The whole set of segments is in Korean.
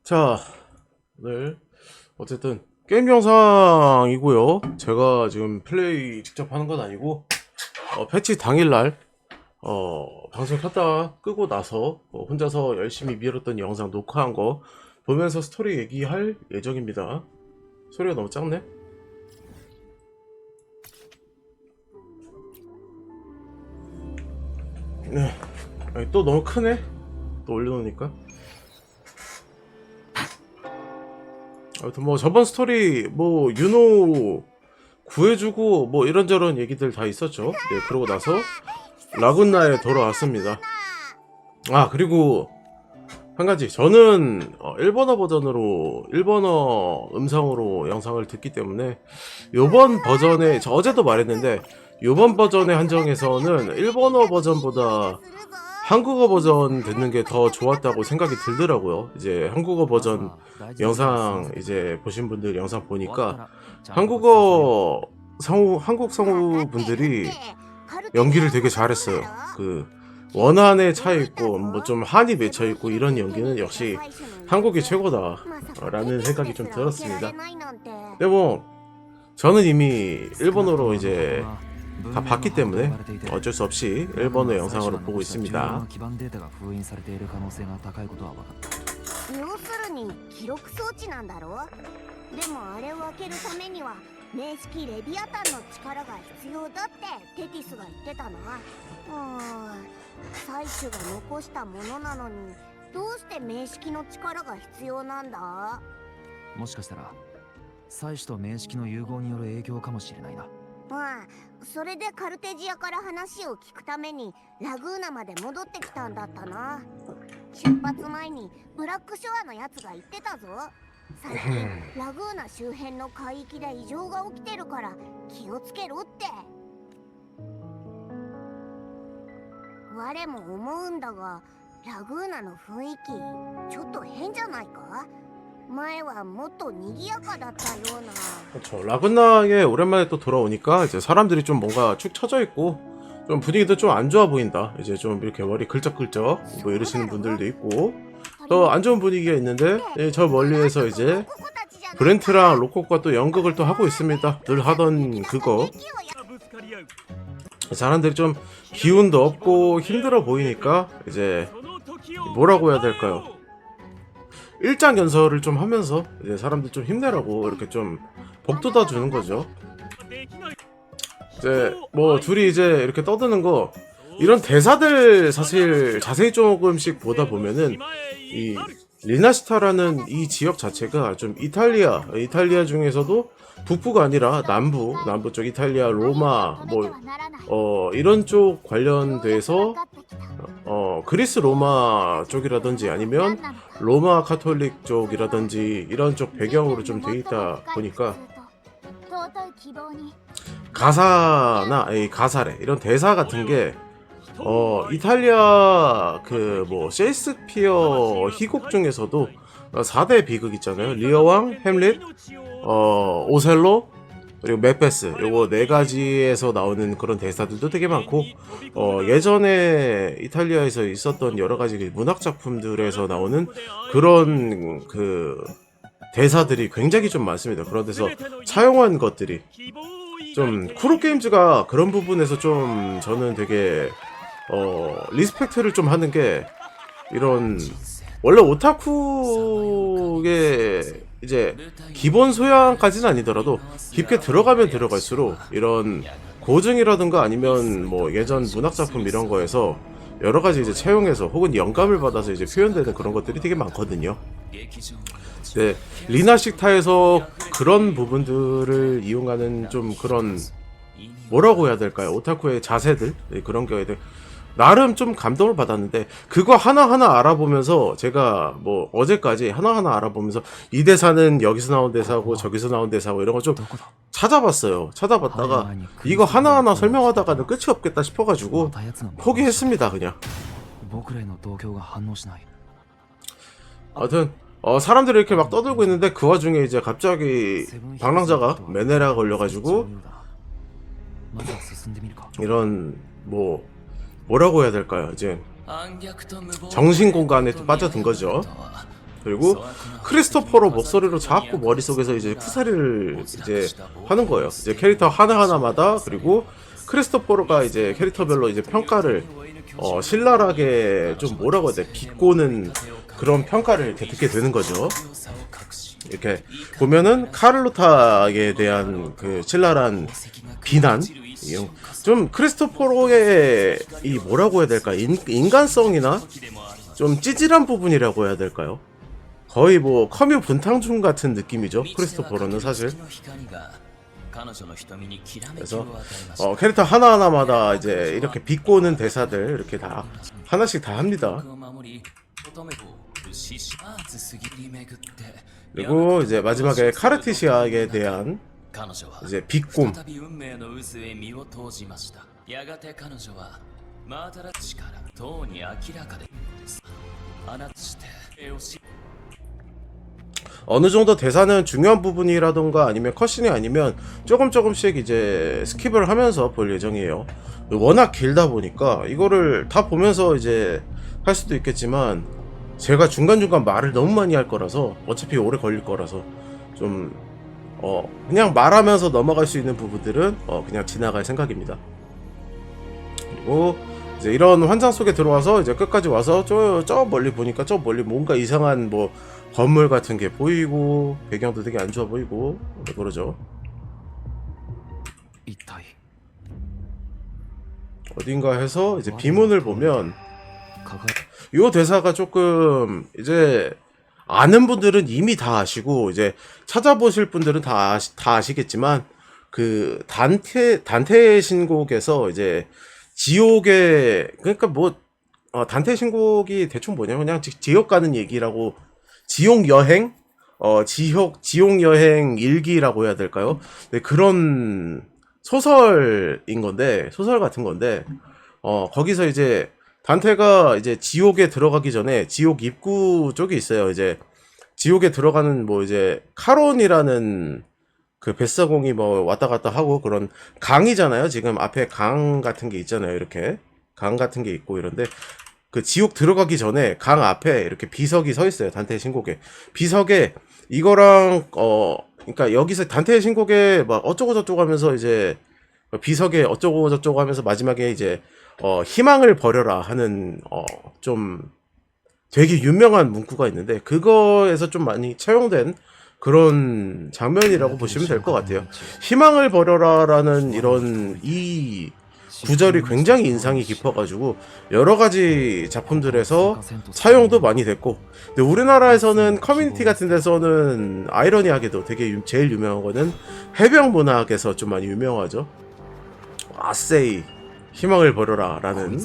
자, 오늘 어쨌든 게임 영상이고요. 제가 지금 플레이 직접 하는 건 아니고 패치 당일날 방송 켰다가 끄고 나서 혼자서 열심히 밀었던 영상 녹화한 거 보면서 스토리 얘기할 예정입니다. 소리가 너무 작네? 네. 아니, 또 너무 크네? 또 올려놓으니까. 아무튼 뭐 저번 스토리 뭐 윤호 구해주고 뭐 이런저런 얘기들 다 있었죠. 네, 그러고 나서 라군나에 돌아왔습니다. 아, 그리고 한 가지, 저는 일본어 버전으로, 일본어 음성으로 영상을 듣기 때문에 요번 버전에, 저 어제도 말했는데 요번 버전의 한정에서는 일본어 버전보다 한국어 버전 듣는 게 더 좋았다고 생각이 들더라고요. 이제 한국어 버전 영상 이제 보신 분들 영상 보니까 한국 성우 분들이 연기를 되게 잘했어요. 그 원한에 차 있고 뭐 좀 한이 맺혀 있고 이런 연기는 역시 한국이 최고다라는 생각이 좀 들었습니다. 근데 뭐 저는 이미 일본어로 이제 다 봤기 때문에 어쩔 수 없이 일본어 영상으로 보고 있습니다. 要するに記録装置なんだろ。でもあれを開けるためには名式レビアタンの力が必要だってテティスが言ってたな。採取が残したものなのにどうして名式の力が必要なんだ。もしかしたら採取と名式の融合による影響かもしれないな。それでカルテジアから話を聞くためにラグーナまで戻ってきたんだったな。出発前にブラックショアのやつが言ってたぞ。最近ラグーナ周辺の海域で異常が起きてるから気をつけろって。我も思うんだがラグーナの雰囲気ちょっと変じゃないか。前はもっと賑やかだったような。 그렇죠. 라군나에 오랜만에 또 돌아오니까 이제 사람들이 좀 뭔가 축 처져 있고 좀 분위기도 좀 안 좋아 보인다. 이제 좀 이렇게 머리 긁적긁적 뭐 이러시는 분들도 있고 또 안 좋은 분위기가 있는데 저 멀리에서 이제 브렌트랑 로코가 또 연극을 또 하고 있습니다. 늘 하던 그거. 사람들이 좀 기운도 없고 힘들어 보이니까 이제 뭐라고 해야 될까요? 일장연설을 좀 하면서 이제 사람들 좀 힘내라고 이렇게 좀 복돋아 주는 거죠. 이제 뭐 둘이 이제 이렇게 떠드는 거 이런 대사들 사실 자세히 조금씩 보다 보면은 이 리나시타라는 이 지역 자체가 좀 이탈리아 중에서도 북부가 아니라 남부 쪽 이탈리아 로마 뭐 이런 쪽 관련돼서 그리스 로마 쪽이라든지 아니면 로마 카톨릭 쪽이라든지 이런 쪽 배경으로 좀 돼 있다 보니까 가사나 가사래 이런 대사 같은 게 이탈리아 그 뭐 셰익스피어 희곡 중에서도 4대 비극 있잖아요. 리어왕, 햄릿, 오셀로, 그리고 맥베스 요거 4가지에서 나오는 그런 대사들도 되게 많고 예전에 이탈리아에서 있었던 여러가지 문학 작품들에서 나오는 그런 그 대사들이 굉장히 좀 많습니다. 그런 데서 차용한 것들이 좀 쿠로게임즈가 그런 부분에서 좀 저는 되게 리스펙트를 좀 하는 게 이런 원래 오타쿠의 이제 기본 소양까지는 아니더라도 깊게 들어가면 들어갈수록 이런 고증이라든가 아니면 뭐 예전 문학작품 이런 거에서 여러가지 이제 채용해서 혹은 영감을 받아서 이제 표현되는 그런 것들이 되게 많거든요. 네, 리나식타에서 그런 부분들을 이용하는 좀 그런 뭐라고 해야 될까요? 오타쿠의 자세들 그런 게 나름 좀 감동을 받았는데 그거 하나하나 알아보면서 제가 뭐 어제까지 하나하나 알아보면서 이 대사는 여기서 나온 대사고 저기서 나온 대사고 이런 거 좀 찾아봤어요. 찾아봤다가 이거 하나하나 설명하다가는 끝이 없겠다 싶어가지고 포기했습니다. 그냥. 아무튼 사람들이 이렇게 막 떠들고 있는데 그 와중에 이제 갑자기 방랑자가 메네라 걸려가지고 이런 뭐라고 해야 될까요? 이제 정신 공간에 또 빠져든 거죠. 그리고 크리스토퍼로 목소리로 자꾸 머릿속에서 이제 쿠사리를 이제 하는 거예요. 이제 캐릭터 하나하나마다. 그리고 크리스토퍼로가 이제 캐릭터별로 이제 평가를 신랄하게 좀 뭐라고 해야 돼, 비꼬는 그런 평가를 이렇게 듣게 되는 거죠. 이렇게 보면은 카를로타에 대한 그 신랄한 비난, 좀 크리스토퍼로의 이 뭐라고 해야 될까, 인간성이나 좀 찌질한 부분이라고 해야 될까요? 거의 뭐 커뮤 분탕중 같은 느낌이죠, 크리스토퍼로는 사실. 그래서 캐릭터 하나하나마다 이제 이렇게 비꼬는 대사들 이렇게 다 하나씩 다 합니다. 그리고 이제 마지막에 카르티시아에 대한 이제 비꼼. 어느 정도 대사는 중요한 부분이라던가 아니면 컷신이 아니면 조금씩 이제 스킵을 하면서 볼 예정이에요. 워낙 길다 보니까 이거를 다 보면서 이제 할 수도 있겠지만 제가 중간중간 말을 너무 많이 할 거라서, 어차피 오래 걸릴 거라서 좀 그냥 말하면서 넘어갈 수 있는 부분들은 그냥 지나갈 생각입니다. 그리고 이제 이런 환상 속에 들어와서 이제 끝까지 와서 저 멀리 보니까 저 멀리 뭔가 이상한 뭐 건물 같은 게 보이고 배경도 되게 안 좋아 보이고 그러죠. 어딘가 해서 이제 비문을 보면 요 대사가 조금 이제 아는 분들은 이미 다 아시고 이제 찾아보실 분들은 다 아시겠지만, 그 단테의 신곡에서 이제 지옥의, 그러니까 뭐 단테의 신곡이 대충 뭐냐면 그냥 지옥 가는 얘기라고, 지옥 여행, 지옥 여행 일기라고 해야 될까요? 네, 그런 소설인 건데, 소설 같은 건데, 거기서 이제 단테가 이제 지옥에 들어가기 전에 지옥 입구 쪽이 있어요. 이제 지옥에 들어가는 뭐 이제 카론이라는 그 뱃사공이 뭐 왔다 갔다 하고 그런 강이잖아요. 지금 앞에 강 같은 게 있잖아요. 이렇게 강 같은 게 있고 이런데, 그 지옥 들어가기 전에 강 앞에 이렇게 비석이 서 있어요. 단테의 신곡에. 비석에 이거랑 그러니까 여기서 단테의 신곡에 막 어쩌고 저쩌고 하면서 이제 비석에 어쩌고 저쩌고 하면서 마지막에 이제 희망을 버려라 하는 좀 되게 유명한 문구가 있는데, 그거에서 좀 많이 차용된 그런 장면이라고 보시면 될 것 같아요. 희망을 버려라라는 이런 이 구절이 굉장히 인상이 깊어가지고 여러 가지 작품들에서 사용도 많이 됐고, 근데 우리나라에서는 커뮤니티 같은 데서는 아이러니하게도 되게 제일 유명한 거는 해병 문학에서 좀 많이 유명하죠. 아세이 희망을 버려라 라는.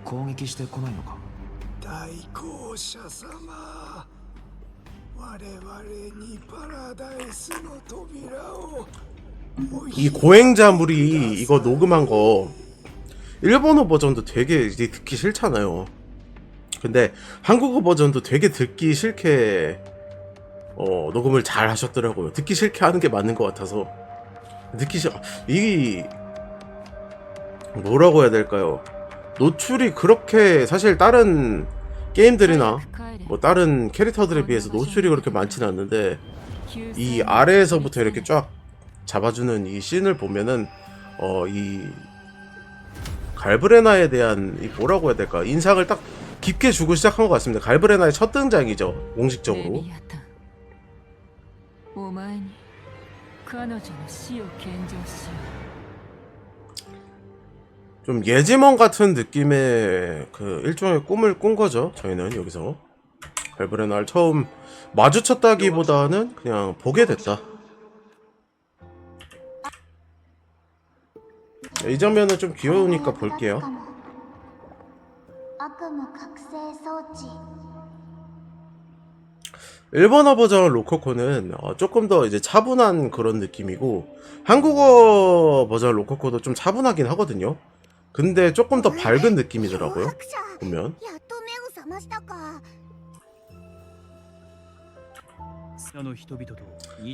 攻撃してこないのか。大公者様、我々にパラダイスの扉を 이 고행자물이 이거 녹음한 거 일본어 버전도 되게 이제 듣기 싫잖아요. 근데 한국어 버전도 되게 듣기 싫게 녹음을 잘 하셨더라고요. 듣기 싫게 하는 게 맞는 것 같아서. 이 뭐라고 해야 될까요? 노출이 그렇게 사실 다른 게임들이나 뭐 다른 캐릭터들에 비해서 노출이 그렇게 많지는 않는데, 이 아래에서부터 이렇게 쫙 잡아주는 이 씬을 보면은 이 갈브레나에 대한 이 뭐라고 해야 될까, 인상을 딱 깊게 주고 시작한 것 같습니다. 갈브레나의 첫 등장이죠, 공식적으로. 좀 예지몽 같은 느낌의 그 일종의 꿈을 꾼 거죠. 저희는 여기서 갈브레나를 처음 마주쳤다기보다는 그냥 보게 됐다. 이 장면은 좀 귀여우니까 볼게요. 일본어 버전 로코코는 조금 더 이제 차분한 그런 느낌이고, 한국어 버전 로코코도 좀 차분하긴 하거든요. 근데 조금 더 밝은 느낌이더라고요, 보면.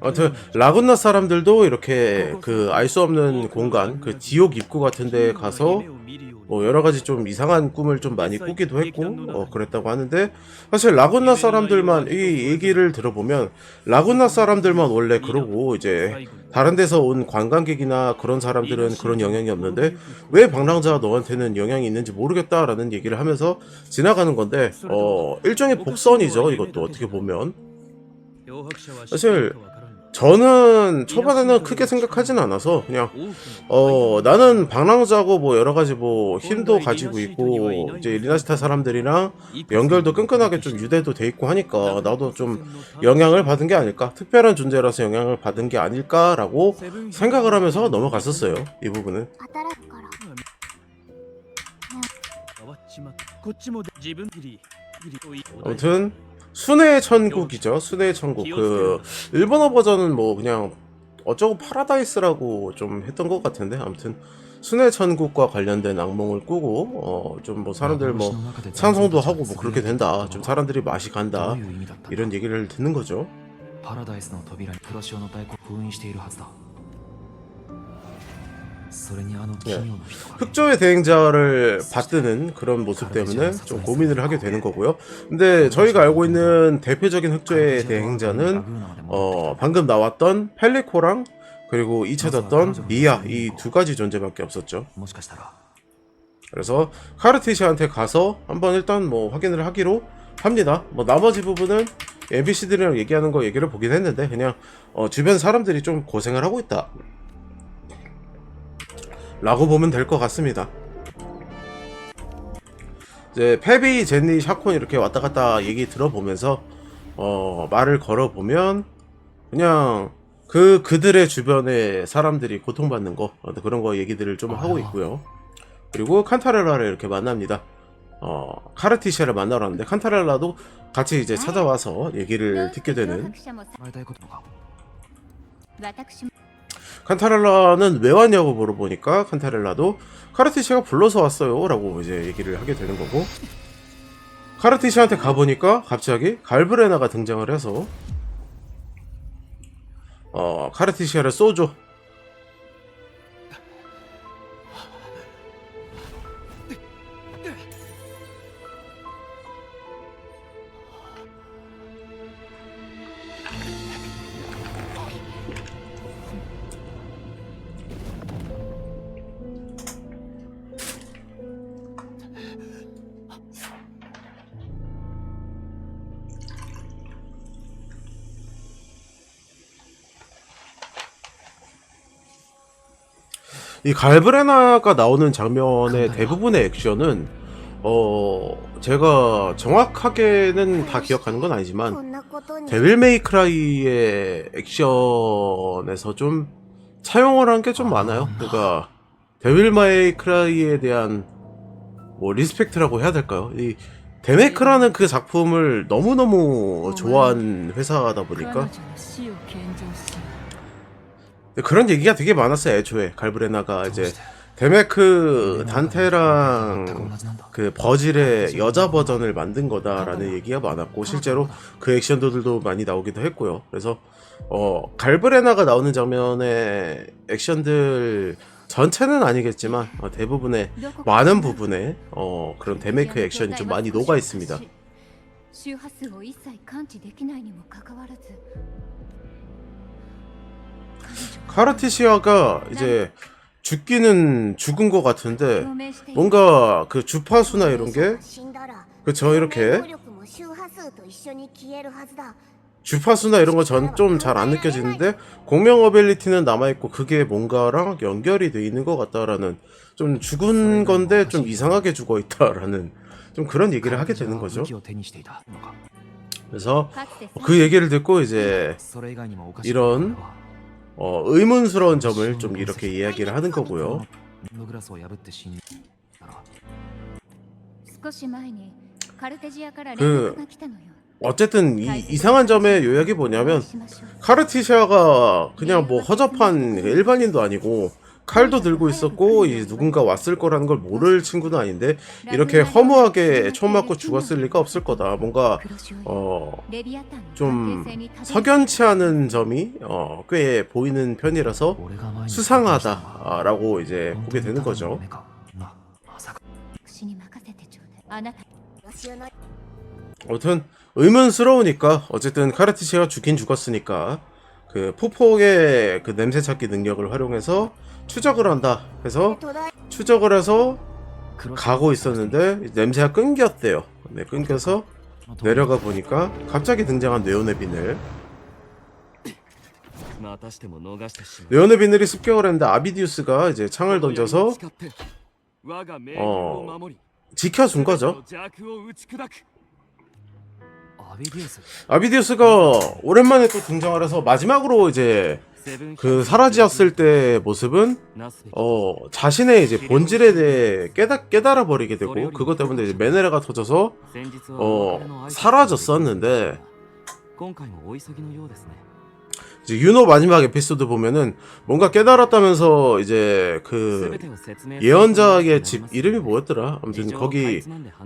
아무튼 라군나 사람들도 이렇게 그 알 수 없는 공간, 그 지옥 입구 같은 데 가서 뭐 여러 가지 좀 이상한 꿈을 좀 많이 꾸기도 했고 그랬다고 하는데, 사실 라군나 사람들만 이 얘기를 들어보면 라군나 사람들만 원래 그러고 이제 다른 데서 온 관광객이나 그런 사람들은 그런 영향이 없는데 왜 방랑자가 너한테는 영향이 있는지 모르겠다라는 얘기를 하면서 지나가는 건데, 일종의 복선이죠. 이것도 어떻게 보면. 사실 저는 초반에는 크게 생각하진 않아서 그냥 나는 방랑자고 뭐 여러 가지 뭐 힘도 가지고 있고 이제 리나시타 사람들이랑 연결도 끈끈하게 좀 유대도 돼 있고 하니까 나도 좀 영향을 받은 게 아닐까, 특별한 존재라서 영향을 받은 게 아닐까라고 생각을 하면서 넘어갔었어요. 이 부분은. 働くから 아무튼 순회의 천국이죠. 순회의 천국. 그 일본어 버전은 뭐 그냥 어쩌고 파라다이스라고 좀 했던 것 같은데, 아무튼 순회 천국과 관련된 악몽을 꾸고 좀 뭐 사람들 뭐 찬송도 하고 뭐 그렇게 된다, 좀 사람들이 맛이 간다, 이런 얘기를 듣는 거죠. パラダイスの扉に黒潮の太鼓を封印しているはずだ。それにあの奇妙な人が 흑조의 대행자를 받드는 그런 모습 때문에 좀 고민을 하게 되는 거고요. 근데 저희가 알고 있는 대표적인 흑조의 대행자는 방금 나왔던 펠리코랑 그리고 잊혀졌던 미아, 이 두 가지 존재밖에 없었죠. もしかしたら 그래서 카르티시한테 가서 한번 일단 뭐 확인을 하기로 합니다. 뭐 나머지 부분은 NPC들이랑 얘기하는 거 얘기를 보긴 했는데 그냥 주변 사람들이 좀 고생을 하고 있다 라고 보면 될 것 같습니다. 이제 페비, 제니, 샤콘 이렇게 왔다 갔다 얘기 들어보면서 말을 걸어보면 그냥 그들의 주변에 사람들이 고통받는 거, 그런 거 얘기들을 좀 하고 있고요. 그리고 칸타렐라를 이렇게 만납니다. 카르티시아를 만나러 왔는데 칸타렐라도 같이 이제 찾아와서 얘기를 듣게 되는. 伝えたいことが 칸타렐라는 왜 왔냐고 물어보니까 칸타렐라도 카르티시아가 불러서 왔어요 라고 이제 얘기를 하게 되는 거고, 카르티시아한테 가보니까 갑자기 갈브레나가 등장을 해서 카르티시아를 쏘죠. 이 갈브레나가 나오는 장면의 대부분의 액션은 제가 정확하게는 다 기억하는 건 こ 아니지만 んなことに 데빌 메이크라이의 액션에서 좀 차용을 한 게 좀 많아요. 그러니까 데빌 메이크라이에 대한 뭐 리스펙트라고 해야 될까요? 이 데메크라는 그 작품을 너무너무 좋아한 회사다 보니까 그런 얘기가 되게 많았어요. 애초에 갈브레나가 이제 데메크 단테랑 그 버질의 여자 버전을 만든 거다라는 얘기가 많았고, 실제로 그 액션들도 많이 나오기도 했고요. 그래서 갈브레나가 나오는 장면의 액션들 전체는 아니겠지만 대부분의 많은 부분에 그런 데메크 액션이 좀 많이 녹아 있습니다. 周波数を一切感知できないにもかかわらず 카르티시아가 이제 죽기는 죽은 것 같은데 뭔가 그 주파수나 이런 게, 死んだら 그쵸, 이렇게 能力も周波数と一緒に消えるはずだ 주파수나 이런 거 전 좀 잘 안 느껴지는데 공명 어빌리티는 남아있고 그게 뭔가랑 연결이 돼 있는 것 같다라는, 좀 죽은 건데 좀 이상하게 죽어 있다라는 좀 그런 얘기를 하게 되는 거죠. 武器を手にしていたのか 그래서 かつて 그 얘기를 듣고 이제 それ以外にもおかしい 이런 의문스러운 점을 좀 이렇게 이야기를 하는 거고요. のグラスを破って死んだら少し前にカルテジアから連그絡が来たのよ 어쨌든 이상한 점의 요약이 뭐냐면 카르티시아가 그냥 뭐 허접한 일반인도 아니고 칼도 들고 있었고 이 누군가 왔을 거라는 걸 모를 친구는 아닌데 이렇게 허무하게 총 맞고 죽었을 리가 없을 거다. 뭔가 좀 석연치 않은 점이 꽤 보이는 편이라서 俺が前に 수상하다라고 이제 보게 되는 거죠. まさかあなた私の 아무튼 의문스러우니까 어쨌든 카르티시가 죽긴 죽었으니까 그 포폭의 그 냄새 찾기 능력을 활용해서 추적을 한다 해서 途絶え 추적을 해서 가고 있었는데 냄새가 끊겼대요. 네, 끊겨서 내려가 보니까 갑자기 등장한 네온의 비늘. またしても逃してしまう 네온의 비늘이 습격을 했는데 아비디우스가 이제 창을 던져서 我が命令を守り 지켜준 거죠. 邪悪を打ち砕くアビディウス 아비디우스가 오랜만에 또 등장을 해서 마지막으로 이제 그 사라지었을 때 모습은 なすべき 자신의 이제 본질에 대해 깨달아 버리게 되고 그것 때문에 이제 메네라가 터져서 先日はお別れの挨拶 사라졌었는데 今回もお急ぎのようですね 이제 유노 마지막 에피소드 보면은 뭔가 깨달았다면서 이제 그 全てを説明 예언자의 집 이름이 뭐였더라? 아무튼 거기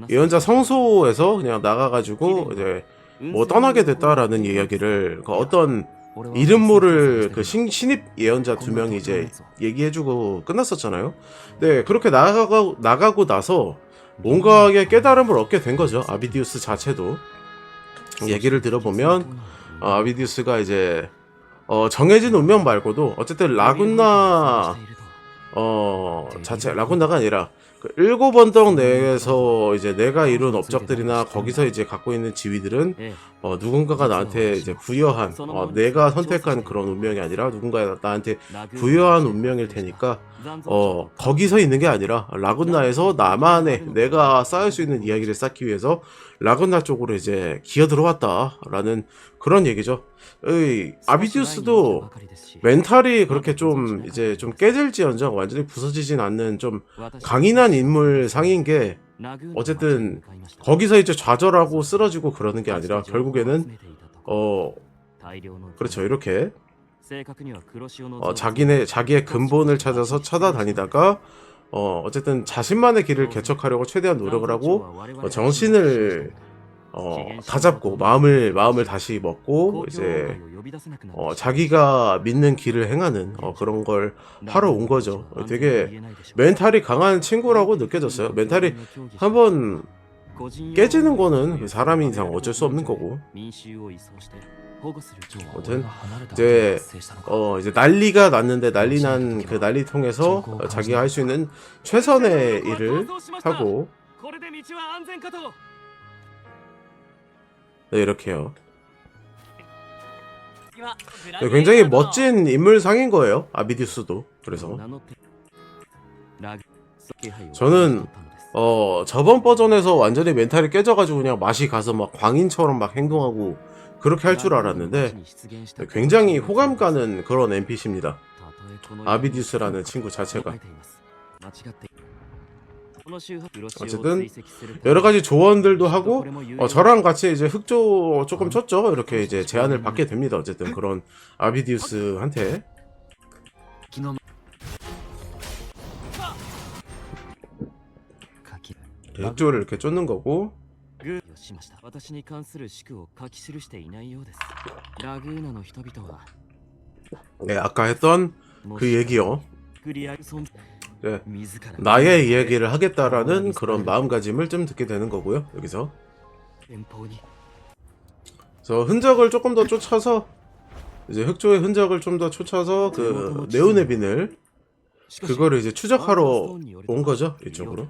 예언자 성소에서 그냥 나가가지고 이제 뭐 떠나게 됐다라는 이야기를 그 어떤 이름 모를 그 신입 예언자 2명이 이제 얘기해주고 끝났었잖아요. 네, 그렇게 나가고 나서 뭔가의 깨달음을 얻게 된 거죠. 아비디우스 자체도. 얘기를 들어보면 아비디우스가 이제 정해진 운명 말고도 어쨌든 라군나 자체 라군나가 아니라 그 7언덕 내에서 이제 내가 이룬 업적들이나 거기서 이제 갖고 있는 지위들은 누군가가 나한테 이제 부여한 내가 선택한 그런 운명이 아니라 누군가가 나한테 부여한 운명일 테니까 거기서 있는 게 아니라 라군나에서 나만의 내가 쌓을 수 있는 이야기를 쌓기 위해서 라군나 쪽으로 이제 기어 들어왔다라는 그런 얘기죠. 아비디우스도 멘탈이 그렇게 좀 이제 좀 깨질지언정 완전히 부서지진 않는 좀 강인한 인물 상인 게 어쨌든 거기서 이제 좌절하고 쓰러지고 그러는 게 아니라 결국에는 그렇죠 이렇게 자기의 근본을 찾아서 찾아다니다가 어쨌든 자신만의 길을 개척하려고 최대한 노력을 하고 정신을 다잡고 마음을 다시 먹고 이제 자기가 믿는 길을 행하는 그런 걸 하러 온 거죠. 되게 멘탈이 강한 친구라고 느껴졌어요. 멘탈이 한번 깨지는 거는 사람인 이상 어쩔 수 없는 거고. 아무튼 이제 이제 난리가 났는데 난리 난 그 난리 통해서 자기가 할 수 있는 최선의 일을 하고 네, 이렇게요. 네, 굉장히 멋진 인물상인 거예요. 아비디우스도. 그래서 저는 저번 버전에서 완전히 멘탈이 깨져가지고 그냥 맛이 가서 막 광인처럼 막 행동하고 그렇게 할 줄 알았는데 굉장히 호감 가는 그런 NPC입니다. 아비디우스라는 친구 자체가. 어쨌든 여러가지 조언들도 하고 저랑 같이 이제 흑조 조금 쳤죠. 이렇게 이제 제안을 받게 됩니다. 어쨌든 그런 아비디우스한테. 흑조를 이렇게 쫓는 거고. 네, 아까 했던 그 얘기요. 네, 나의 이야기를 하겠다라는 그런 마음가짐을 좀 듣게 되는 거고요. 여기서 그래서 흔적을 조금 더 쫓아서 이제 흑조의 흔적을 좀 더 쫓아서 그 네온의 비늘 그거를 이제 추적하러 온 거죠. 이쪽으로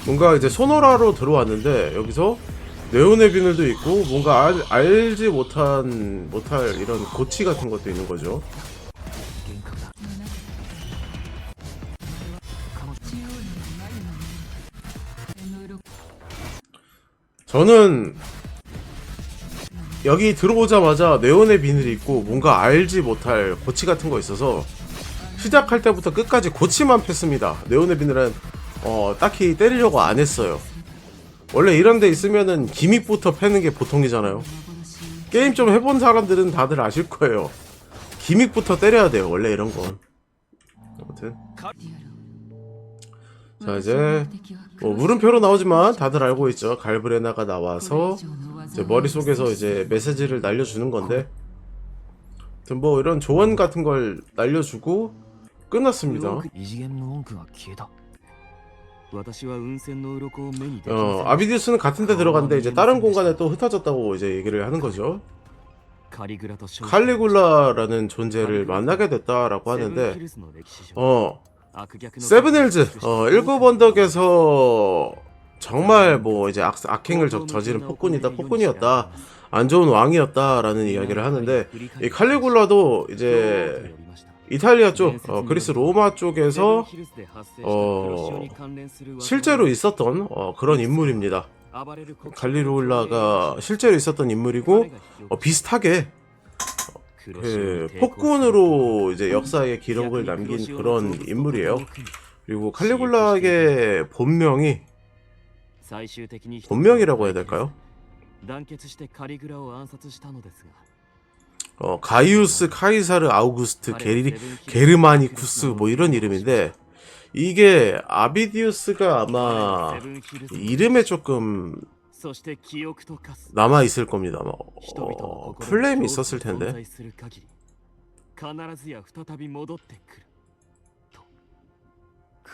뭔가 이제 소노라로 들어왔는데 여기서 네온의 비늘도 있고 뭔가 알지 못할 이런 고치 같은 것도 있는 거죠. 저는 여기 들어오자마자 네온의 비늘이 있고 뭔가 알지 못할 고치 같은 거 있어서 시작할 때부터 끝까지 고치만 팼습니다. 네온의 비늘은 딱히 때리려고 안 했어요. 원래 이런 데 있으면은 기믹부터 패는 게 보통이잖아요. 게임 좀 해본 사람들은 다들 아실 거예요. 기믹부터 때려야 돼요. 원래 이런 건. 아무튼 자 이제 물음표로 나오지만 다들 알고 있죠. 갈브레나가 나와서 이제 머릿속에서 이제 메시지를 날려주는 건데 아무튼 뭐 이런 조언 같은 걸 날려주고 끝났습니다. 아비디우스는 같은 데 들어갔는데 이제 다른 공간에 또 흩어졌다고 이제 얘기를 하는 거죠. 칼리굴라라는 존재를 만나게 됐다라고 하는데 세븐힐즈 1급 언덕에서 정말 뭐 이제 악행을 저지른 폭군이었다, 안 좋은 왕이었다라는 이야기를 하는데, 이 칼리굴라도 이제 이탈리아 쪽, 그리스 로마 쪽에서 실제로 있었던 그런 인물입니다. 칼리굴라가 실제로 있었던 인물이고, 비슷하게 그 폭군으로 이제 역사의 기록을 남긴 그런 인물이에요. 그리고 칼리굴라의 본명이라고 해야 될까요? 가이우스 카이사르 아우구스트 게르마니쿠스 뭐 이런 이름인데, 이게 아비디우스가 아마 이름에 조금 남아 있을 겁니다. 플레임이 있었을 텐데.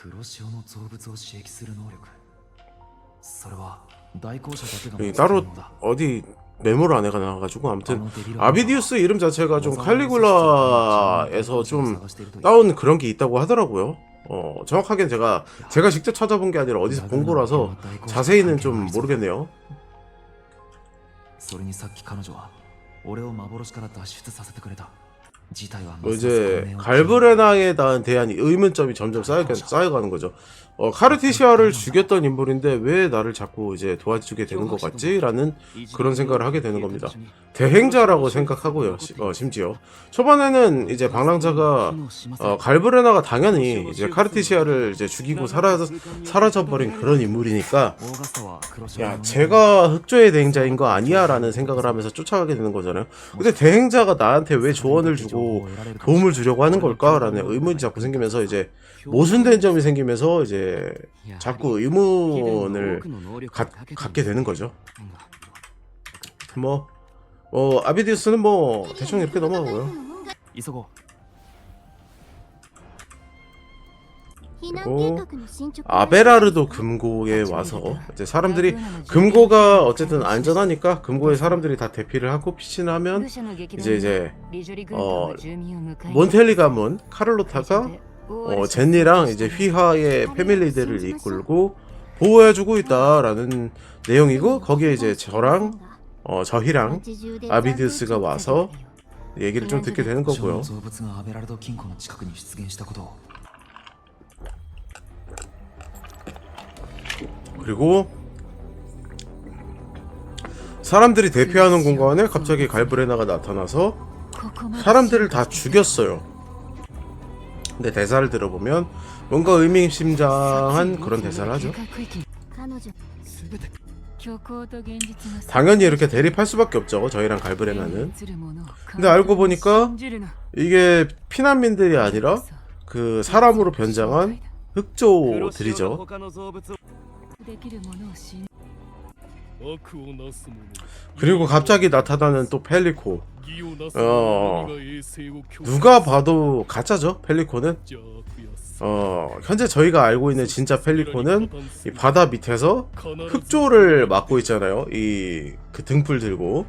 黒潮の造物を刺激する能力、それは代行者だけが 여기 持つ 따로 ものだ 어디 메모를 안 해가 나와가지고, 아무튼 아비디우스 이름 자체가 좀 칼리굴라에서 좀 따온 그런 게 있다고 하더라고요. 정확하게 제가 직접 찾아본 게 아니라 어디서 본 거라서 자세히는 좀 모르겠네요. それにさっき彼女は俺を幻から脱出させてくれた。 이제 갈브레나에 대한 의문점이 점점 쌓여가는 거죠. 카르티시아를 죽였던 인물인데 왜 나를 자꾸 이제 도와주게 되는 것 같지? 라는 그런 생각을 하게 되는 겁니다. 대행자라고 생각하고요. 심지어 초반에는 이제 방랑자가 갈브레나가 당연히 이제 카르티시아를 이제 죽이고 사라져버린 그런 인물이니까, 야, 제가 흑조의 대행자인 거 아니야? 라는 생각을 하면서 쫓아가게 되는 거잖아요. 근데 대행자가 나한테 왜 조언을 주고 도움을 주려고 하는 걸까? 라는 의문이 자꾸 생기면서 이제 모순된 점이 생기면서 이제 자꾸 의문을 갖게 되는 거죠. 아비디우스는 뭐 대충 이렇게 넘어가고요. 이소고. 그리고 아베라르도 금고에 와서 이제 사람들이, 금고가 어쨌든 안전하니까 금고에 사람들이 다 대피를 하고 피신을 하면 이제 몬텔리 가문 카를로타가 젠니랑 이제 휘하의 패밀리들을 이끌고 보호해주고 있다라는 내용이고, 거기에 이제 저희랑 아비디우스가 와서 얘기를 좀 듣게 되는 거고요. 그리고 사람들이 대피하는 공간에 갑자기 갈브레나가 나타나서 사람들을 다 죽였어요. 근데 대사를 들어보면 뭔가 의미심장한 그런 대사를 하죠. 당연히 이렇게 대립할 수밖에 없죠, 저희랑 갈브레나는. 근데 알고 보니까 이게 피난민들이 아니라 그 사람으로 변장한 흑조들이죠. 그리고 갑자기 나타나는 또 펠리코. 누가 봐도 가짜죠, 펠리코는. 현재 저희가 알고 있는 진짜 펠리코는 이 바다 밑에서 흑조를 맡고 있잖아요. 그 등불 들고.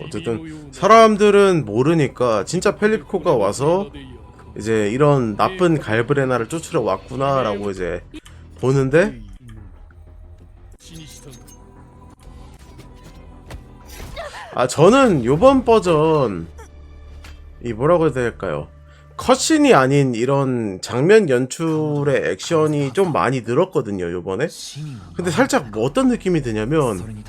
어쨌든 사람들은 모르니까 진짜 펠리코가 와서 이제 이런 나쁜 갈브레나를 쫓으러 왔구나라고 이제 보는데, 저는 요번 버전 뭐라고 해야 될까요? 컷신이 아닌 이런 장면 연출의 액션이 좀 많이 늘었거든요, 요번에. 근데 살짝 어떤 느낌이 드냐면,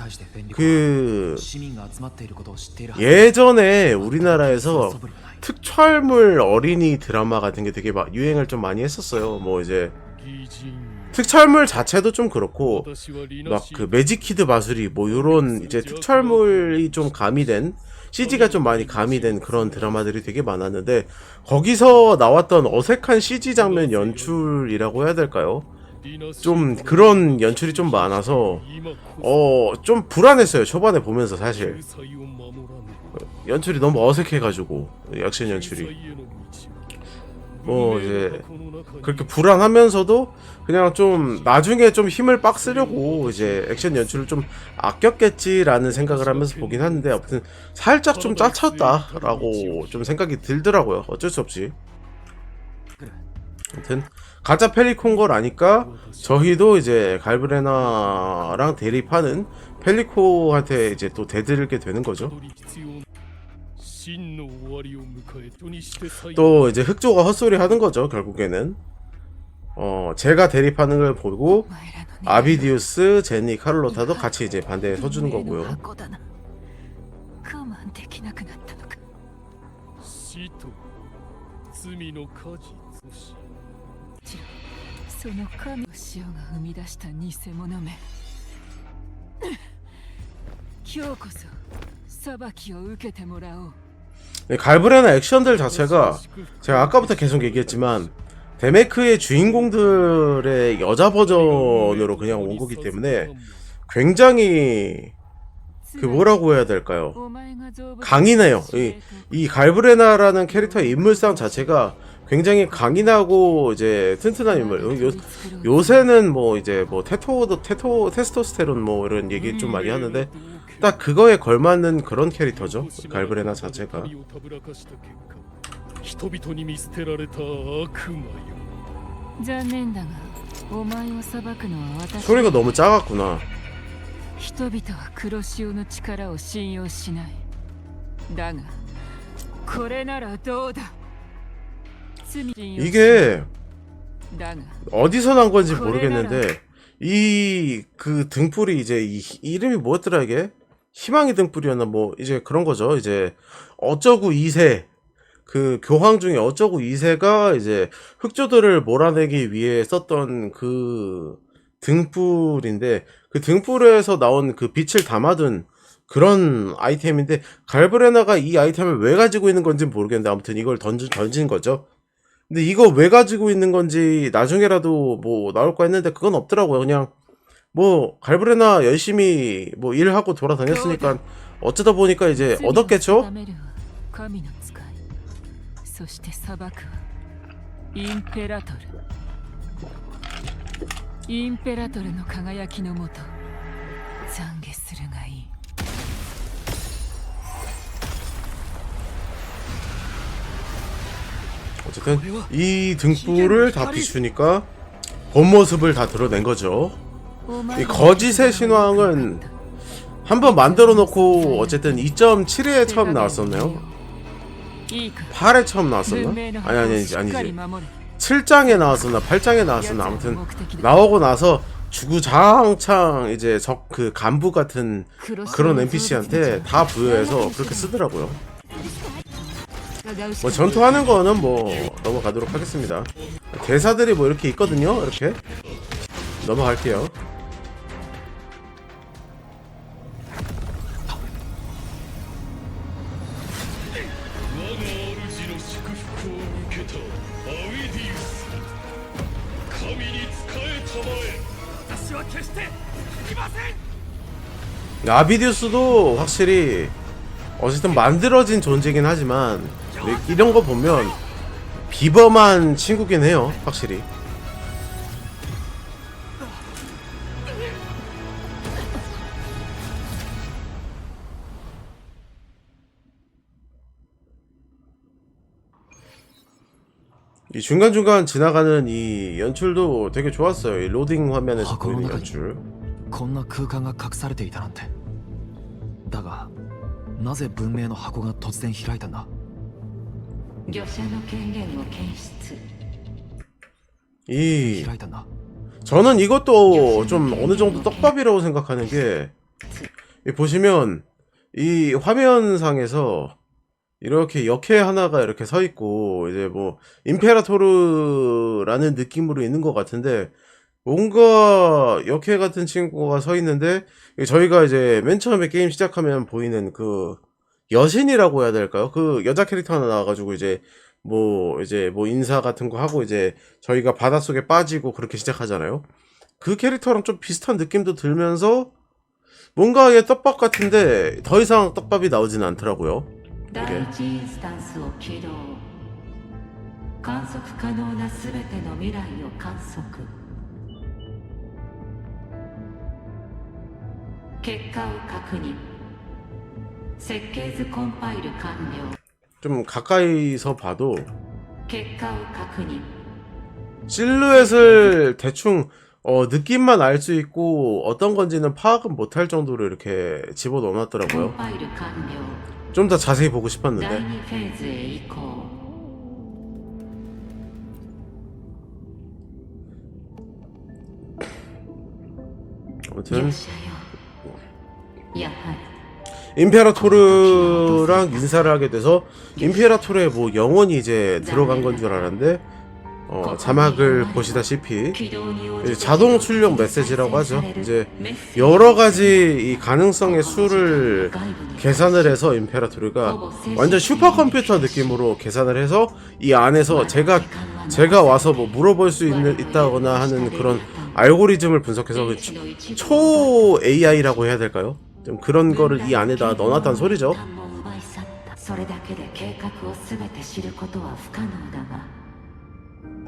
예전에 우리나라에서 특촬물 어린이 드라마 같은 게 되게 유행을 좀 많이 했었어요. 뭐 이제 특촬물 자체도 좀 그렇고, 막 그 매직키드 마술이 뭐 요런 이제 특촬물이 좀 가미된, CG가 좀 많이 가미된 그런 드라마들이 되게 많았는데, 거기서 나왔던 어색한 CG 장면 연출이라고 해야 될까요? 좀 그런 연출이 좀 많아서 좀 불안했어요, 초반에 보면서. 사실 연출이 너무 어색해가지고, 액션 연출이. 뭐 이제 그렇게 불안하면서도 그냥 좀 나중에 좀 힘을 빡 쓰려고 이제 액션 연출을 좀 아꼈겠지라는 생각을 하면서 보긴 하는데, 아무튼 살짝 좀 짜쳤다라고 좀 생각이 들더라고요. 어쩔 수 없이. 아무튼 가짜 펠리콘 아니까 저희도 이제 갈브레나랑 대립하는 펠리코한테 이제 또 대들게 되는 거죠. 또 이제 흑조가 헛소리 하는 거죠. 결국에는 제가 대립하는 걸 보고 아비디우스, 제니, 카를로타도 같이 이제 반대에 서주는 거고요. その神の潮が生み出した偽物め今日こそ裁きを受けてもらおう。 갈브레나 액션들 자체가 제가 아까부터 계속 얘기했지만 데메크의 주인공들의 여자 버전으로 그냥 온 거기 때문에 굉장히 그 뭐라고 해야 될까요? 강인해요. 이 갈브레나라는 캐릭터의 인물상 자체가 굉장히 강인하고 이제 튼튼한 인물. 요새는 뭐 이제 뭐 테스토스테론 뭐 이런 얘기 좀 많이 하는데 딱 그거에 걸맞는 그런 캐릭터죠. 갈브레나 자체가. 소리가 너무 작았구나. 人々は黒潮の力を信用しない。だがこれならどうだ。 이게 어디서 난 건지 모르겠는데 이 그 등불이 이제 이 이름이 뭐였더라 이게? 희망의 등불이었나 뭐 이제 그런 거죠. 이제 어쩌구 2세 그 교황 중에 어쩌구 2세가 이제 흑조들을 몰아내기 위해 썼던 그 등불인데 그 등불에서 나온 그 빛을 담아둔 그런 아이템인데 갈브레나가 이 아이템을 왜 가지고 있는 건지 모르겠는데 아무튼 이걸 던진 거죠. 근데 이거 왜 가지고 있는 건지 나중에라도 뭐 나올까 했는데 그건 없더라고요. 그냥 뭐 갈브레나 열심히 뭐 일하고 돌아다녔으니까 어쩌다 보니까 이제 얻었겠죠? そして裁くはインペラトル。インペラトルの輝きのもと懺悔するがいい。 어쨌든 이 등불을 다 비추니까 본 모습을 다 드러낸 거죠. 이 거짓의 신왕은 한번 만들어 놓고 어쨌든 2.7에 처음 나왔었나요? 8에 처음 나왔었나? 아니지 7장에 나왔었나 8장에 나왔었나 아무튼 나오고 나서 주구장창 이제 적 그 간부 같은 그런 NPC한테 다 부여해서 그렇게 쓰더라고요. 뭐 전투하는 거는 뭐 넘어가도록 하겠습니다. 대사들이 뭐 이렇게 있거든요. 이렇게 넘어갈게요. 아비디우스도 확실히 어쨌든 만들어진 존재긴 하지만 이런 거 보면 비범한 친구긴 해요. 확실히. 이 중간중간 지나가는 이 연출도 되게 좋았어요. 이 로딩 화면에서 보이는 연출. こんな空間が隠されていたなんて。だがなぜ文明の箱が突然開いたんだ。御者の権限を検出。 開いたんだ。 저는 이것도 좀 어느 정도 떡밥이라고 생각하는 게 보시면 이 화면상에서 이렇게 역해 하나가 이렇게 서 있고 이제 뭐 임페라토르라는 느낌으로 있는 것 같은데 뭔가 역해 같은 친구가 서 있는데 저희가 이제 맨 처음에 게임 시작하면 보이는 그 여신이라고 해야 될까요? 그 여자 캐릭터 하나 나와가지고 이제 뭐 인사 같은 거 하고 이제 저희가 바닷속에 빠지고 그렇게 시작하잖아요. 그 캐릭터랑 좀 비슷한 느낌도 들면서 뭔가 이게 떡밥 같은데 더 이상 떡밥이 나오지는 않더라고요. 이게. 観測可能なすべての未来を観測結果を確認設計図コンパイル完了 좀 가까이서 봐도 結果を確認 실루엣을 대충 느낌만 알 수 있고 어떤 건지는 파악은 못할 정도로 이렇게 집어넣어 コン 놨더라고요. パイル完了 좀 더 자세히 보고 第 싶었는데 2フェーズへ移行 아무튼 勇者よやはり 임페라토르랑 인사를 하게 돼서 임페라토르에 뭐 영혼이 이제 들어간 건 줄 알았는데 자막을 보시다시피 軌道に応じ 이제 て 자동 출력 메시지라고 하죠. 이제 여러 가지 이 가능성의 수를 계산을 해서 임페라토르가 완전 슈퍼컴퓨터 느낌으로 계산을 해서 이 안에서 제가 와서 뭐 물어볼 수 있다거나 하는 그런 알고리즘을 분석해서 그 초 AI라고 해야 될까요? 좀 그런 거를 이 안에다 넣어놨다는 소리죠. 関門を奪い去ったそれだけで計画を全て知ることは不可能だが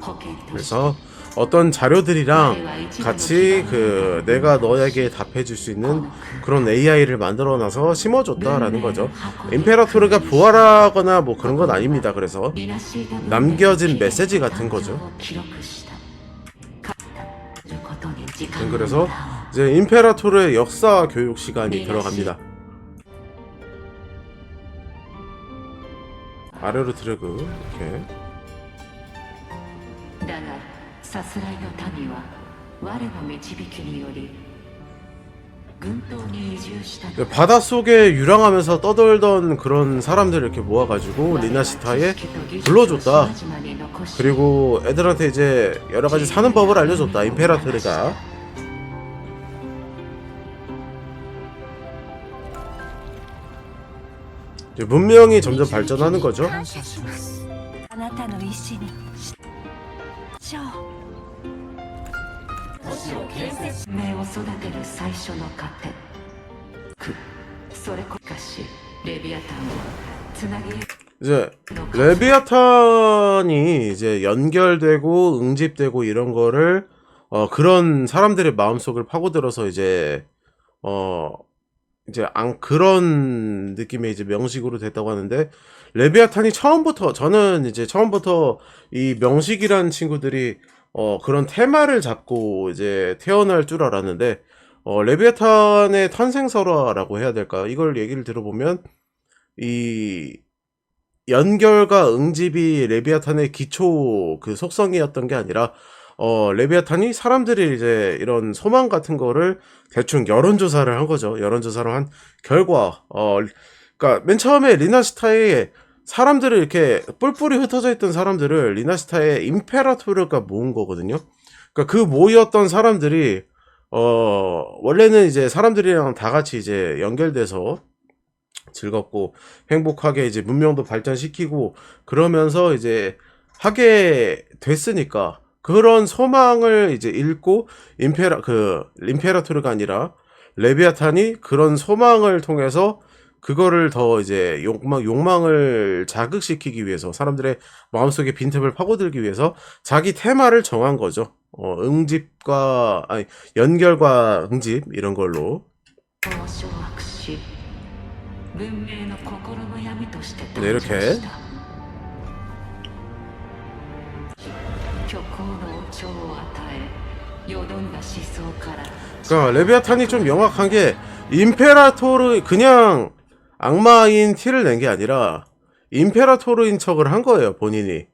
保険として 그래서 어떤 자료들이랑 같이 그 내가 너에게 답해줄 수 있는 그런 AI를 만들어놔서 심어줬다라는 거죠. 임페라토르가 부활하거나 뭐 그런 건 아닙니다. 그래서 남겨진 메시지 같은 거죠. 그래서 이제 임페라토르의 역사 교육 시간이 들어갑니다. 아래로 드래그 이렇게 だがさすらいの民は我の導きにより群島に移住したのだ 바닷속에 유랑하면서 떠돌던 그런 사람들을 이렇게 모아가지고 리나시타에 불러줬다. 그리고 애들한테 이제 여러가지 사는 법을 알려줬다. 임페라토르가. 이제 문명이 점점 발전하는 거죠. あなたの意志にショー目を育てる最初の糧それこかしレビアタンをつなぎ 이제 레비아탄이 이제 연결되고 응집되고 이런 거를 그런 사람들의 마음속을 파고들어서 이제 그런 느낌의 이제 명식으로 됐다고 하는데 레비아탄이 저는 이제 처음부터 이 명식이라는 친구들이 그런 테마를 잡고 이제 태어날 줄 알았는데 레비아탄의 탄생설화라고 해야 될까요? 이걸 얘기를 들어보면 이 연결과 응집이 레비아탄의 기초 그 속성이었던 게 아니라 레비아탄이 사람들이 이제 이런 소망 같은 거를 대충 여론조사를 한 거죠. 여론조사를 한 결과 그러니까 맨 처음에 리나시타에 사람들을 이렇게 뿔뿔이 흩어져 있던 사람들을 리나시타에 임페라토르가 모은 거거든요. 그러니까 그 모였던 사람들이 원래는 이제 사람들이랑 다 같이 이제 연결돼서 즐겁고 행복하게 이제 문명도 발전시키고 그러면서 이제 하게 됐으니까 그런 소망을 이제 잃고 임페라토르가 아니라 레비아탄이 그런 소망을 통해서 그거를 더 이제 욕망을 자극시키기 위해서 사람들의 마음속에 빈틈을 파고들기 위해서 자기 테마를 정한 거죠. 연결과 응집 이런 걸로. 掌握し文明の心の闇として 네, 이렇게 虚構の王朝を与えよどんだ思想から 그러니까 레비아탄이 좀 명확한 게 임페라토르 그냥 악마인 티를 낸 게 아니라 임페라토르인 척을 한 거예요, 본인이.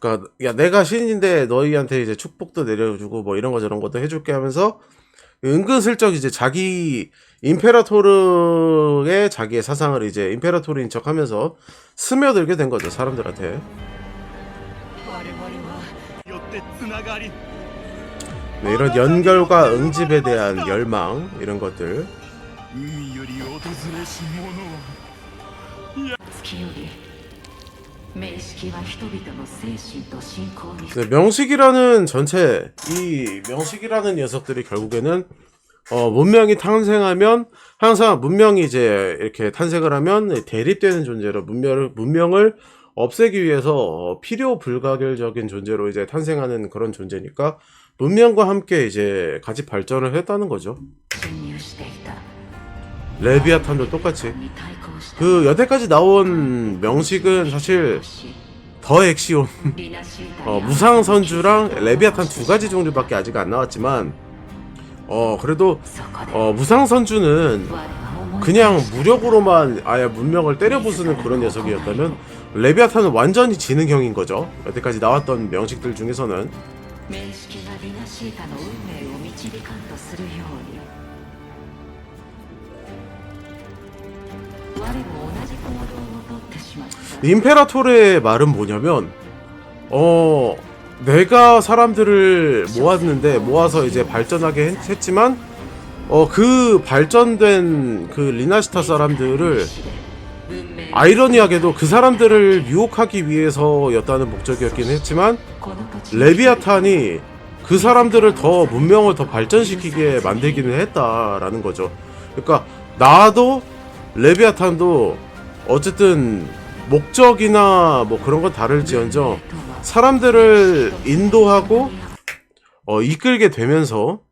그러니까 야 내가 신인데 너희한테 이제 축복도 내려주고 뭐 이런 거 저런 것도 해줄게 하면서 은근슬쩍 이제 자기 임페라토르의 자기의 사상을 이제 임페라토르인 척하면서 스며들게 된 거죠, 사람들한테. 네, 이런 연결과 응집에 대한 열망 이런 것들. 月より名式は人々の精神と信仰に 네, 명식이라는 전체 이 명식이라는 녀석들이 결국에는 문명이 탄생하면 항상 문명이 이제 이렇게 탄생을 하면 대립되는 존재로 문명을 없애기 위해서 필요 불가결적인 존재로 이제 탄생하는 그런 존재니까 문명과 함께 이제 같이 발전을 했다는 거죠. 侵入していた 레비아탄도 똑같이 に対抗した 그 여태까지 나온 명식은 사실 더 엑시온 リナシータに 무상선주랑 레비아탄 두 가지 종류밖에 아직 안 나왔지만 그래도 そこで 무상선주는 我は思い 그냥 무력으로만 아예 문명을 때려 부수는 그런 녀석이었다면 레비아탄은 완전히 지능형인 거죠. 여태까지 나왔던 명식들 중에서는. 面識がリナシータの運命を導かんとするように我も同じ行動をとってしまった 임페라토르의 말은 뭐냐면 내가 사람들을 모아서 이제 발전하게 했지만 그 발전된 그 리나시타 사람들을 아이러니하게도 그 사람들을 유혹하기 위해서였다는 목적이었긴 했지만 레비아탄이 그 사람들을 더 문명을 더 발전시키게 만들기는 했다라는 거죠. 그러니까 나도 레비아탄도 어쨌든 목적이나 뭐 그런 건 다를지언정 사람들을 인도하고 이끌게 되면서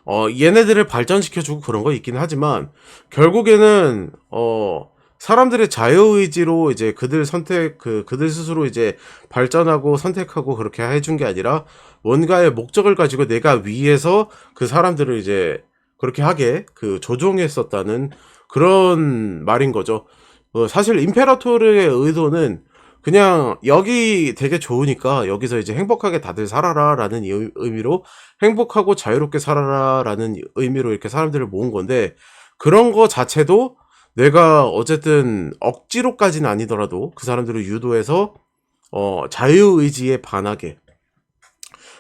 얘네들을 발전시켜주고 그런 거 있긴 하지만 결국에는 사람들의 자유의지로 이제 그들 스스로 이제 발전하고 선택하고 그렇게 해준 게 아니라 뭔가의 목적을 가지고 내가 위에서 그 사람들을 이제 그렇게 하게 조종했었다는 그런 말인 거죠. 사실 임페라토르의 의도는 그냥 여기 되게 좋으니까 여기서 이제 행복하게 다들 살아라 라는 의미로 행복하고 자유롭게 살아라 라는 의미로 이렇게 사람들을 모은 건데 그런 거 자체도 내가 어쨌든 억지로까지는 아니더라도 그 사람들을 유도해서 자유의지에 반하게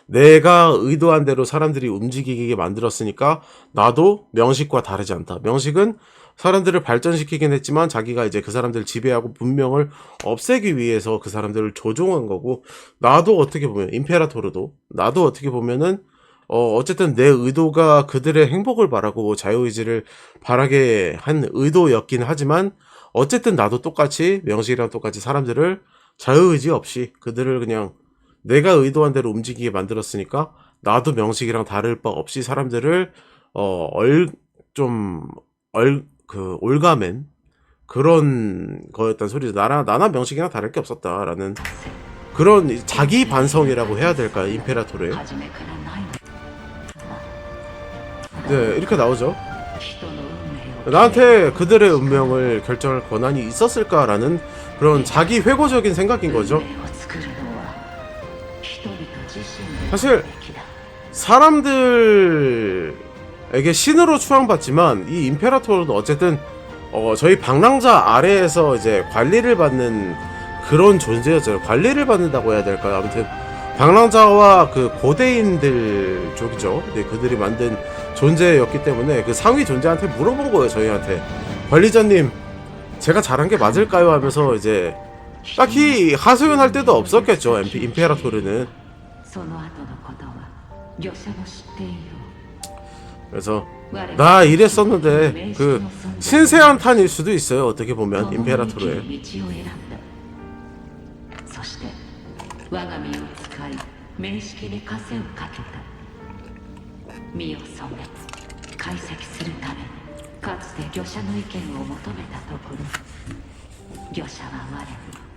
내가 의도한 대로 사람들이 움직이게 만들었으니까 나도 명식과 다르지 않다. 명식은 사람들을 발전시키긴 했지만 자기가 이제 그 사람들을 지배하고 문명을 없애기 위해서 그 사람들을 조종한 거고 나도 어떻게 보면 임페라토르도 나도 어떻게 보면은 어쨌든 내 의도가 그들의 행복을 바라고 자유의지를 바라게 한 의도였긴 하지만 어쨌든 나도 똑같이 명식이랑 똑같이 사람들을 자유의지 없이 그들을 그냥 내가 의도한 대로 움직이게 만들었으니까 나도 명식이랑 다를 바 없이 사람들을 올가맨 그런 거였단 소리죠. 나나 명식이랑 다를 게 없었다라는 그런 자기 반성이라고 해야 될까요? 임페라토르의 初めからないの 네 이렇게 나오죠. 人の運命を 나한테 그들의 운명을 결정할 권한이 있었을까라는 그런 자기 회고적인 생각인 거죠. 運命を作るのは人々自身で 사실 べきだ 사람들에게 신으로 추앙받지만 이 임페라토르도 어쨌든 저희 방랑자 아래에서 이제 관리를 받는 그런 존재였어요. 관리를 받는다고 해야 될까요? 아무튼 방랑자와 그 고대인들 쪽이죠. 네, 그들이 만든 존재였기 때문에 그 상위 존재한테 물어본 거예요. 저희한테 관리자님 제가 잘한 게 맞을까요? 하면서 이제 딱히 하소연할 데도 없었겠죠. 임페라토르는. その後のことは漁者も知っている 그래서 나 이랬었는데 그 신세한탄일 수도 있어요. 어떻게 보면 임페라토르의 道を選んだそして我が身を使い面識に枷をかけた身を染め解析するためにかつて漁者の意見を求めたところ漁者は我に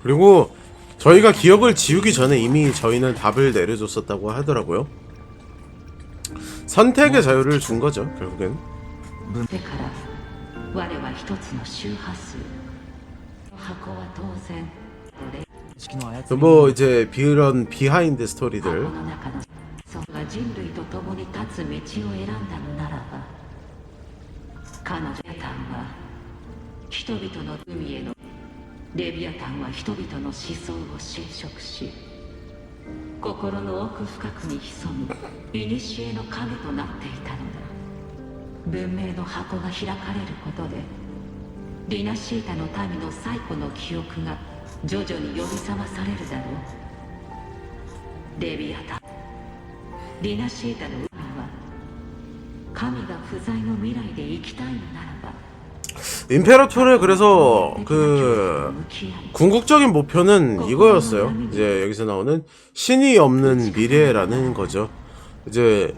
그리고 저희가 기억을 지우기 전에 이미 저희는 답을 내려줬었다고 하더라고요. 선택의 자유를 준 거죠. 결국엔 でから我は一つの周波数箱は当然式の操り 뭐 이제 이런 비하인드 箱 스토리들 の中のそが人類と共に立つ道を選んだのならば彼女タンは人々の海へのレビアタンは人々の思想を侵食し心の奥深くに潜む古の影となっていたのだ文明の箱が開かれることでリナシータの民の最古の記憶が徐々に呼び覚まされるだろうレビアタンリナシータの海は神が不在の未来で生きたいのならば 임페라토르의 그래서 그 궁극적인 목표는 이거였어요. 이제 여기서 나오는 신이 없는 미래라는 거죠. 이제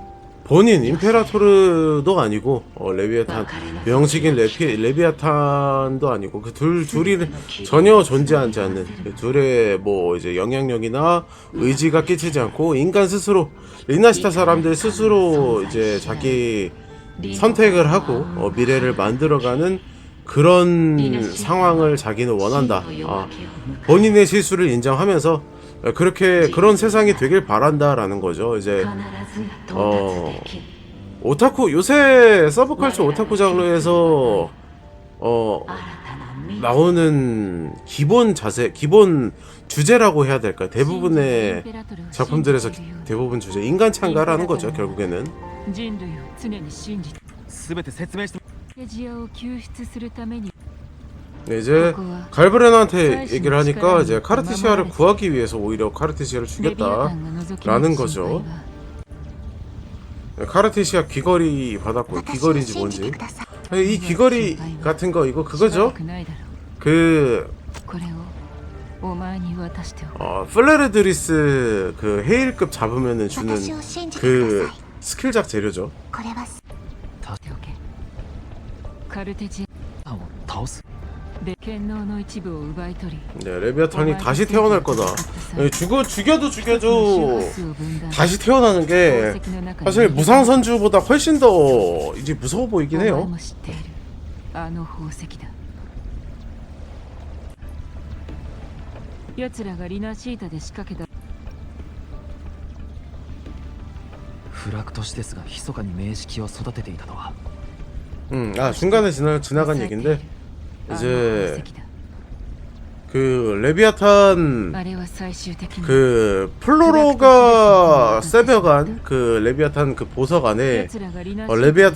본인 임페라토르도 아니고 레비아탄 명식인 레비아탄도 아니고 그 둘이 전혀 존재하지 않는 그 둘의 뭐 이제 영향력이나 의지가 끼치지 않고 인간 스스로 리나시타 사람들 스스로 이제 자기 선택을 하고 미래를 만들어가는 그런 상황을 자기는 원한다. 본인의 실수를 인정하면서 그런 세상이 되길 바란다라는 거죠. 이제 오타쿠 요새 서브컬처 오타쿠 장르에서 나오는 기본 자세, 기본 주제라고 해야 될까? 대부분의 작품들에서 대부분 주제 인간 찬가라는 거죠. 결국에는. 人類を常に信じて全て説明してレジアを救出するために 네, 이제 갈브렌한테 얘기를 하니까 이제 카르티시아를 구하기 위해서 오히려 카르티시아를 レビアタ 죽였다. ンが覗き 라는 見る 거죠. 心配は 카르티시아 귀걸이 받았고 私を 귀걸이인지 信じて 뭔지 ください 이 귀걸이 같은 거 이거 しばら 그거죠? くないだろ 그 うこれをお前に渡しておく 플레르드리스 그 헤일급 잡으면은 주는 私を信じてくだ 그 さい 스킬작 재료죠. これはしておけカルテジタンを倒すで剣能の一部を奪い取り 네, 레비아탄이 다시 태어날 거다. 죽여도 다시 태어나는 게 사실 무상선주보다 훨씬 더 이제 무서워 보이긴 お前 해요. も知っているあの宝石だ奴らがリナシータで仕掛けたフラクトシテスが密かに明式を育てていたとは 중간에 지나간 얘긴데 あの宝 이제 石だ 그 레비아탄 あれは最終的に 그 플로로가 세벼간 그 레비아탄 그 보석 안에 奴らがリナシータで仕掛けた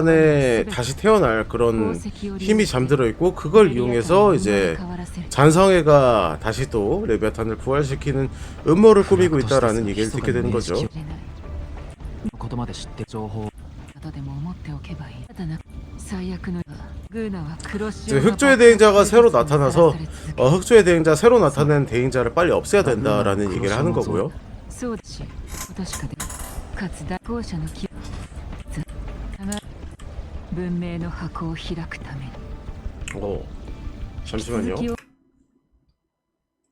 레비아탄에 다시 태어날 그런 宝石を利用 힘이 잠들어 있고 그걸 이용해서 이제 잔성애가 다시 또 레비아탄을 부활시키는 음모를 꾸미고 있다라는 얘기를 듣게 되는 거죠. ことまで知って情報後でも思っておけばいいただ最悪のグーナは黒潮 이제 흑조의 대행자가 새로 나타나서 흑조의 대행자 새로 나타낸 대행자를 빨리 없애야 된다라는 얘기를 하는 거고요. そうだしことしかでかつ大校舎の記憶が文明の箱を開くために 잠시만요. 続きを